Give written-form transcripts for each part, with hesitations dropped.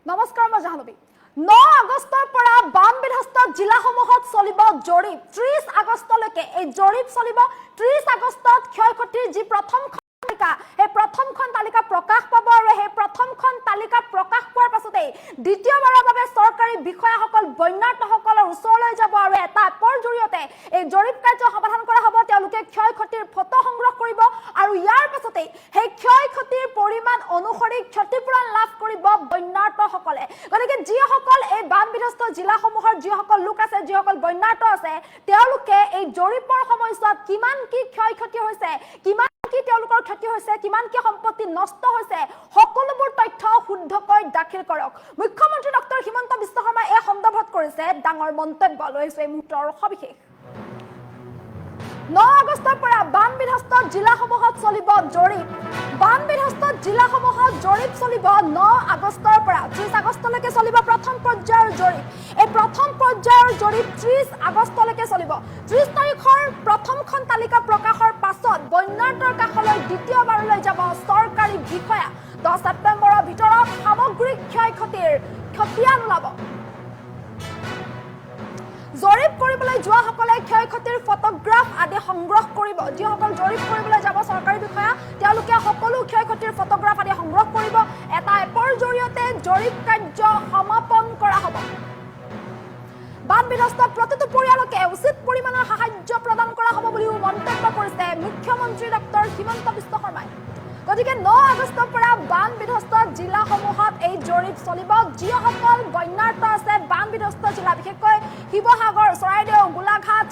নমস্কাৰ মই জাহ্নবী 9 আগষ্টৰ পৰা বান বিধ্বস্ত জিলাসমূহত চলিব জৰীপ 30 আগষ্টলৈকে এই জৰীপ চলিব 30 আগষ্টত ক্ষয়ক্ষতিৰ যি প্ৰথমখন তালিকা এই প্ৰথমখন তালিকা প্ৰকাশ পাব আৰু এই প্ৰথমখন তালিকা প্ৰকাশ পোৱাৰ পাছতে দ্বিতীয়বাৰৰ বাবে চৰকাৰী বিষয়াসকল বন্যাৰ্তসকলৰ ওচৰলৈ যাব আৰু এটা এপৰ জৰিয়তে এই জৰীপ কাৰ্য সমাধান কৰা হ'ব তেওঁলোকে ক্ষয়ক্ষতিৰ ফটো সংগ্ৰহ কৰিব আৰু ইয়াৰ পাছতে সেই ক্ষয়ক্ষতিৰ পৰিমাণ অনুসৰি ক্ষতিপূৰণ লাভ কৰিব বন্যাৰ্তসকলে গতিকে যিসকল এই বান বিধ্বস্ত জিলাসমূহৰ যিসকল লোক আছে যিসকল বন্যাৰ্ত আছে তেওঁলোকে এই জৰীপৰ সময়ছোৱাত কিমান কি ক্ষয়ক্ষতি হৈছে কিমান কি তেওঁলোকৰ ক্ষতি হৈছে কিমান কি সম্পত্তি নষ্ট হৈছে সকলোবোৰ তথ্য শুদ্ধকৈ দাখিল কৰক মুখ্যমন্ত্ৰী ডক্টৰ হিমন্ত বিশ্ব শৰ্মা এই সন্দৰ্ভত কৰিছে ডাঙৰ মন্তব্য লৈছে এই মুহূৰ্তৰ সবিশেষ 9 আগষ্টৰ পৰা বান বিধ্বস্ত জিলাসমূহত চলিব জৰীপ বান বিধ্বস্ত জিলাসমূহত জৰীপ চলিব 9 আগষ্টৰ পৰা 30 আগষ্টলৈকে চলিব প্ৰথম পৰ্যায়ৰ জৰীপ এই প্ৰথম পৰ্যায়ৰ জৰীপ 30 আগষ্টলৈকে চলিব 30 তাৰিখৰ প্ৰথমখন তালিকা প্ৰকাশৰ পাছত বন্যাৰ্তৰ কাষলৈ দ্বিতীয়বাৰলৈ যাব চৰকাৰী বিষয়া 10 ছেপ্টেম্বৰৰ ভিতৰত সামগ্ৰিক ক্ষয়ক্ষতিৰ খতিয়ান ওলাব জৰীপ কৰিবলৈ যোৱাসকলে ক্ষয়ক্ষতিৰ ফটোগ্ৰাফ আদি সংগ্ৰহ কৰিব যিসকল জৰীপ কৰিবলৈ যাব চৰকাৰী বিষয়া তেওঁলোকে সকলো ক্ষয়ক্ষতিৰ ফটোগ্ৰাফ আদি সংগ্ৰহ কৰিব এটা এপৰ জৰিয়তে জৰীপ কাৰ্য সমাপন কৰা হ'ব বান বিধ্বস্ত প্ৰতিটো পৰিয়ালকে উচিত পৰিমাণৰ সাহায্য প্ৰদান কৰা হ'ব বুলিও মন্তব্য কৰিছে মুখ্যমন্ত্ৰী ডক্টৰ হিমন্ত বিশ্ব শৰ্মাই গতিকে 9 আগষ্টৰ পৰা বান বিধ্বস্ত জিলাসমূহত এই জৰীপ চলিব যিসকল বন্যাৰ্ত আছে বান বিধ্বস্ত জিলা বিশেষকৈ শিৱসাগৰ চৰাইদেউ গোলাঘাট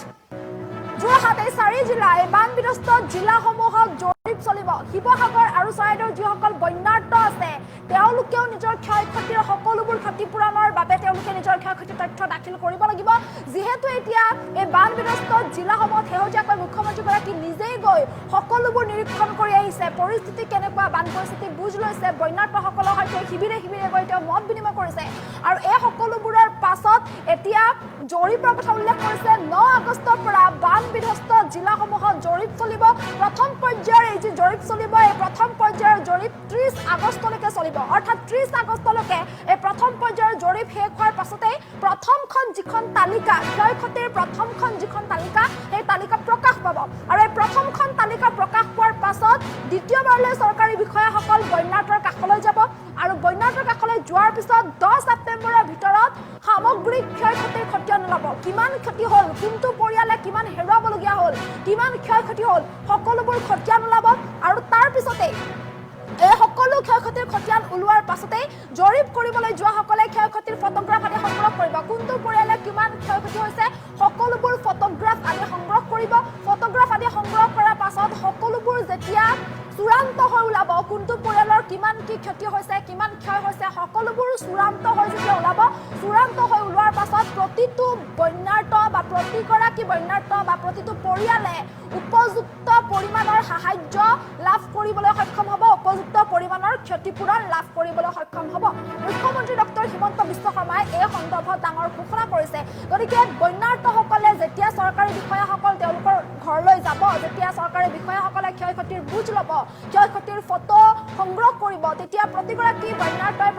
যোৰহাট এই 4 জিলা এই বান বিধ্বস্ত জিলাসমূহত জৰীপ চলিব শিৱসাগৰ আৰু চৰাইদেউৰ যিসকল বন্যাৰ্ত আছে তেওঁলোকেও নিজৰ ক্ষয়ক্ষতিৰ সকলোবোৰ ক্ষতিপূৰণৰ বাবে তেওঁলোকে নিজৰ ক্ষয়ক্ষতিৰ তথ্য দাখিল কৰিব লাগিব যিহেতু এতিয়া এই বান বিধ্বস্ত জিলাসমূহত শেহতীয়াকৈ মুখ্যমন্ত্ৰীগৰাকী নিজেই গৈ সকলোবোৰ নিৰীক্ষণ কৰি আহিছে পৰিস্থিতি কেনেকুৱা বান পৰিস্থিতি বুজ লৈছে বন্যাৰ্তসকলৰ সৈতে শিবিৰে শিবিৰে গৈ তেওঁ মত বিনিময় কৰিছে আৰু এই সকলোবোৰৰ পাছত এতিয়া জৰীপৰ কথা উল্লেখ কৰিছে 9 আগষ্টৰ পৰা বান বিধ্বস্ত জিলাসমূহত জৰীপ চলিব প্ৰথম পৰ্যায়ৰ এই যে জৰীপ চলিব এই প্ৰথম পৰ্যায়ৰ জৰীপ 30 আগষ্টলৈকে চলিব অৰ্থাৎ 30 আগষ্টলৈকে এই প্ৰথম পৰ্যায়ৰ জৰীপ শেষ হোৱাৰ পাছতে প্ৰথমখন যিখন তালিকা ক্ষয়ক্ষতিৰ প্ৰথমখন যিখন তালিকা সেই তালিকা প্ৰকাশ পাব আৰু এই প্ৰথমখন তালিকা প্ৰকাশ পোৱাৰ পাছত দ্বিতীয়বাৰলৈ চৰকাৰী বিষয়াসকল বন্যাৰ্তৰ কাষলৈ যাব আৰু বন্যাৰ্তৰ কাষলৈ যোৱাৰ পিছত 10 ছেপ্টেম্বৰৰ ভিতৰত সামগ্ৰিক ক্ষয়ক্ষতিৰ খতিয়ান ওলাব কিমান ক্ষতি হ'ল কোনটো পৰিয়ালে কিমান হেৰুৱাবলগীয়া হ'ল কিমান ক্ষয়ক্ষতি হ'ল সকলোবোৰ খতিয়ান ওলাব আৰু তাৰ পিছতে এই সকলো ক্ষয়ক্ষতিৰ খতিয়ান ওলোৱাৰ পাছতে জৰীপ কৰিবলৈ যোৱাসকলে ক্ষয়ক্ষতিৰ ফটোগ্ৰাফ আদি সংগ্ৰহ কৰিব কোনটো পৰিয়ালে কিমান ক্ষয়ক্ষতি হৈছে সকলোবোৰ ফটোগ্ৰাফ আদি সংগ্ৰহ কৰিব ফটোগ্ৰাফ আদি সংগ্ৰহ কৰাৰ পাছত সকলোবোৰ যেতিয়া চূড়ান্ত হৈ ওলাব কোনটো পৰিয়ালৰ কিমান কি ক্ষতি হৈছে কিমান ক্ষয় হৈছে সকলোবোৰ চূড়ান্ত হৈ যেতিয়া ওলাব চূড়ান্ত হৈ ওলোৱাৰ পাছত প্ৰতিটো বন্যাৰ্ত বা প্ৰতিগৰাকী বন্যাৰ্ত বা প্ৰতিটো পৰিয়ালে উপযুক্ত পৰিমাণৰ সাহায্য লাভ কৰিবলৈ সক্ষম হ'ব উপযুক্ত পৰিমাণৰ ক্ষতিপূৰণ লাভ কৰিবলৈ সক্ষম হ'ব মুখ্যমন্ত্ৰী ডক্টৰ হিমন্ত বিশ্ব শৰ্মাই এই সন্দৰ্ভত ডাঙৰ ঘোষণা কৰিছে গতিকে বন্যাৰ্তসকলে যেতিয়া চৰকাৰী বিষয়াসকল তেওঁলোকৰ ঘৰলৈ যাব যেতিয়া চৰকাৰী বিষয়াসকলে ক্ষয়ক্ষতিৰ বুজ ল'ব ক্ষয়ক্ষতিৰ ফটো সংগ্ৰহ কৰিব তেতিয়া প্ৰতিগৰাকী বন্যাৰ্তই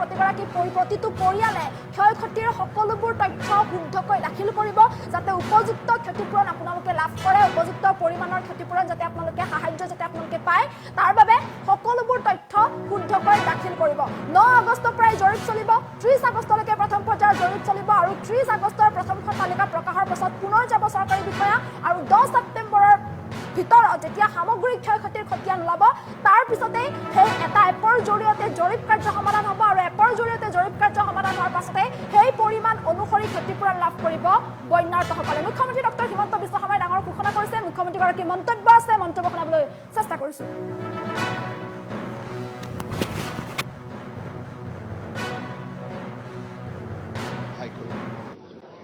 প্ৰতিটো পৰিয়ালে ক্ষয়ক্ষতিৰ সকলোবোৰ তথ্য শুদ্ধকৈ দাখিল কৰিব যাতে উপযুক্ত ক্ষতিপূৰণ আপোনালোকে লাভ কৰে উপযুক্ত পৰিমাণৰ ক্ষতিপূৰণ যাতে আপোনালোকে সাহায্য যাতে আপোনালোকে পায় তাৰ বাবে সকলোবোৰ তথ্য শুদ্ধকৈ দাখিল কৰিব 9 আগষ্টৰ পৰা জৰীপ চলিব 30 আগষ্টলৈকে প্ৰথম পৰ্যায়ৰ জৰীপ চলিব আৰু 30 আগষ্টৰ প্ৰথমখন তালিকা প্ৰকাশৰ পাছত পুনৰ যাব চৰকাৰী বিষয়া আৰু 10 ছেপ্টেম্বৰৰ ভিতৰত যেতিয়া সামগ্ৰিক ক্ষয়ক্ষতিৰ খতিয়ান ওলাব তাৰ পিছতে সেই এটা এপৰ জৰিয়তে জৰীপ কাৰ্য সমাধান হ'ব আৰু এপৰ জৰিয়তে জৰীপ কাৰ্য সমাধান হোৱাৰ পাছতে সেই পৰিমাণ অনুসৰি ক্ষতিপূৰণ লাভ কৰিব বন্যাৰ্তসকলে মুখ্যমন্ত্ৰী ডক্টৰ হিমন্ত বিশ্ব শৰ্মাই ডাঙৰ ঘোষণা কৰিছে মুখ্যমন্ত্ৰীগৰাকীৰ মন্তব্য আছে মন্তব্য শুনাবলৈ চেষ্টা কৰিছোঁ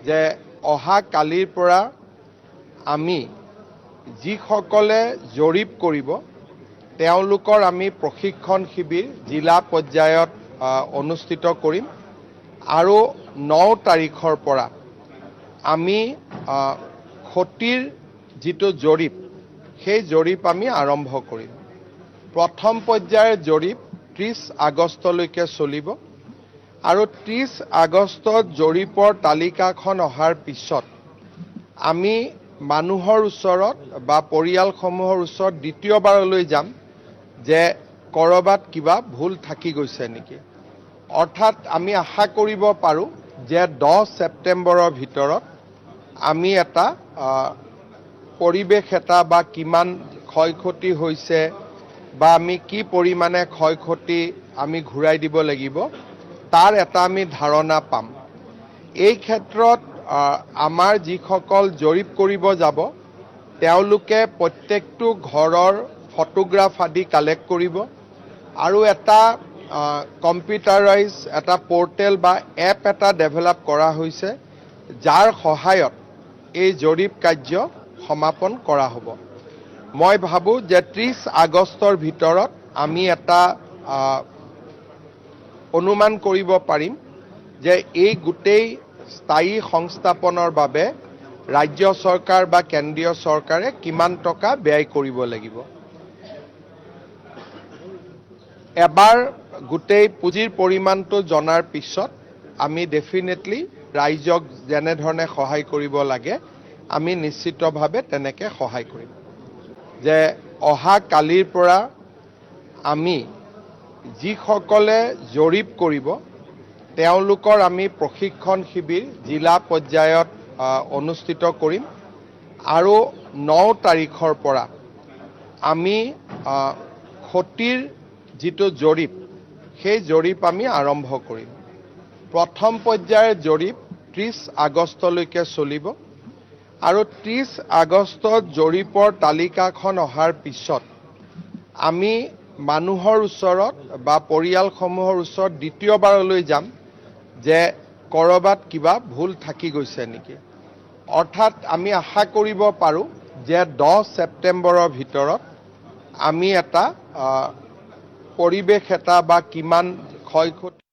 যে অহা কালিৰ পৰা আমি যিসকলে জৰীপ কৰিব তেওঁলোকৰ আমি প্ৰশিক্ষণ শিবিৰ জিলা পৰ্যায়ত অনুষ্ঠিত কৰিম আৰু 9 তাৰিখৰ পৰা আমি ক্ষতিৰ যিটো জৰীপ সেই জৰীপ আমি আৰম্ভ কৰিম প্ৰথম পৰ্যায়ৰ জৰীপ 30 আগষ্টলৈকে চলিব আৰু 30 আগষ্টত জৰীপৰ তালিকাখন অহাৰ পিছত আমি মানুহৰ ওচৰত বা পৰিয়ালসমূহৰ ওচৰত দ্বিতীয়বাৰলৈ যাম যে কৰবাত কিবা ভুল থাকি গৈছে নেকি। অৰ্থাৎ আমি আশা কৰিব পাৰোঁ যে 10 ছেপ্টেম্বৰৰ ভিতৰত আমি এটা পৰিৱেশ এটা বা কিমান ক্ষয়ক্ষতি হৈছে বা আমি কি পৰিমাণে ক্ষয়ক্ষতি আমি ঘূৰাই দিব লাগিব তাৰ এটা আমি ধাৰণা পাম। এই ক্ষেত্ৰত আমাৰ যিসকল জৰীপ কৰিব যাব তেওঁলোকে প্ৰত্যেকটো ঘৰৰ ফটোগ্ৰাফ আদি কালেক্ট কৰিব আৰু এটা কম্পিউটাৰাইজ এটা পৰ্টেল বা এপ এটা ডেভেলপ কৰা হৈছে যাৰ সহায়ত এই জৰীপ কাৰ্য সমাপন কৰা হ'ব। মই ভাবোঁ যে 30 আগষ্টৰ ভিতৰত আমি এটা অনুমান কৰিব পাৰিম যে এই গোটেই স্থায়ী সংস্থাপনৰ বাবে ৰাজ্য চৰকাৰ বা কেন্দ্ৰীয় চৰকাৰে কিমান টকা ব্যয় কৰিব লাগিব। এবাৰ গোটেই পুঁজিৰ পৰিমাণটো জনাৰ পিছত আমি ডেফিনেটলি ৰাইজক যেনেধৰণে সহায় কৰিব লাগে আমি নিশ্চিতভাৱে তেনেকৈ সহায় কৰিম। যে অহা কালিৰ পৰা আমি যিসকলে জৰীপ কৰিব তেওঁলোকৰ আমি প্ৰশিক্ষণ শিবিৰ জিলা পৰ্যায়ত অনুষ্ঠিত কৰিম আৰু 9 তাৰিখৰ পৰা আমি ক্ষতিৰ যিটো জৰীপ সেই জৰীপ আমি আৰম্ভ কৰিম। প্ৰথম পৰ্যায়ৰ জৰীপ 30 আগষ্টলৈকে চলিব আৰু 30 আগষ্টত জৰীপৰ তালিকাখন অহাৰ পিছত আমি মানুহৰ ওচৰত বা পৰিয়ালসমূহৰ ওচৰত দ্বিতীয়বাৰলৈ যাম যে কৰবাত কিবা ভুল থাকি গৈছে নেকি। অৰ্থাৎ আমি আশা কৰিব পাৰোঁ যে 10 ছেপ্টেম্বৰৰ ভিতৰত আমি এটা পৰিৱেশ এটা বা কিমান ক্ষয়ক্ষতি